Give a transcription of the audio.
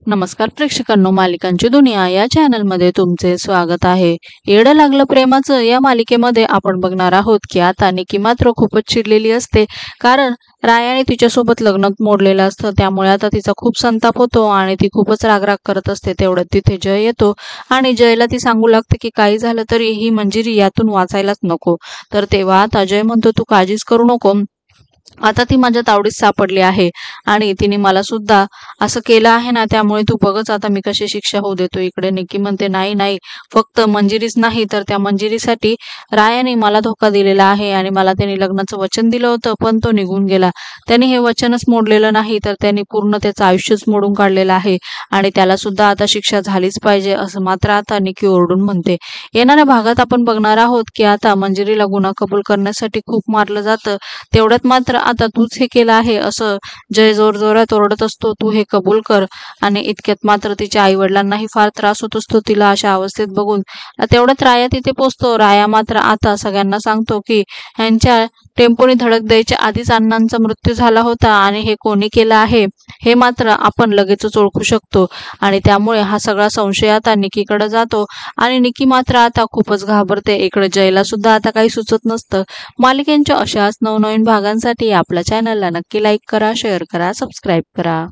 नमस्कार प्रेक्षकांनो, मालिकांची दुनिया या चॅनलमध्ये तुमचे स्वागत आहे। येडं लागलं प्रेमाचं या मालिकेमध्ये आपण बघणार आहोत की आता निकी मात्र खूपच चिडलेली असते, कारण रायाने तिच्यासोबत लग्न मोडलेलं असतं। त्यामुळे आता तिचा खूप संताप होतो आणि ती खूपच रागराग करत असते। तेवढ्यात तिथे जय येतो आणि जयला ती सांगू लागते की काही झालं तरी ही मंजिरी यातून वाचायलाच नको। तर तेव्हा आता जय म्हणतो, तू काळजीच करू नको, आता ती माझ्या तावडीत सापडली आहे आणि तिने मला सुद्धा असं केलं आहे ना, त्यामुळे तू बघच आता मी कशी शिक्षा होऊ देतो। इकडे निकी म्हणते, नाही नाही, फक्त मंजिरीच नाही तर त्या मंजिरीसाठी रायाने मला धोका दिलेला आहे आणि मला त्याने लग्नाचं वचन दिलं होतं, पण तो निघून गेला। त्याने हे वचनच मोडलेलं नाही तर त्यांनी पूर्ण त्याचं आयुष्यच मोडून काढलेलं आहे आणि त्याला सुद्धा आता शिक्षा झालीच पाहिजे, असं मात्र आता निकी ओरडून म्हणते। येणाऱ्या भागात आपण बघणार आहोत की आता मंजिरीला गुन्हा कबूल करण्यासाठी खूप मारलं जातं। तेवढ्यात मात्र आता तूच हे केलं आहे असं जय जोरजोरात ओरडत असतो, तू हे कबूल कर। आणि इतक्यात मात्र तिच्या आई वडिलांनाही फार त्रास होत असतो तिला अशा अवस्थेत बघून। तेवढ्यात राया तिथे पोचतो। राया मात्र आता सगळ्यांना सांगतो की ह्यांच्या टेम्पोने धडक द्यायच्या आधीच अण्णांचा मृत्यू झाला होता आणि हे कोणी केलं आहे हे मात्र आपण लगेचच ओळखू शकतो। आणि त्यामुळे हा सगळा संशय आता निकीकडे जातो आणि निकी मात्र आता खूपच घाबरते। इकडे जयला सुद्धा आता काही सुचत नसतं। मालिकेंच्या अशाच नवनवीन भागांसाठी आपल्या चॅनलला नक्की लाईक करा, शेअर करा, सबस्क्राईब करा।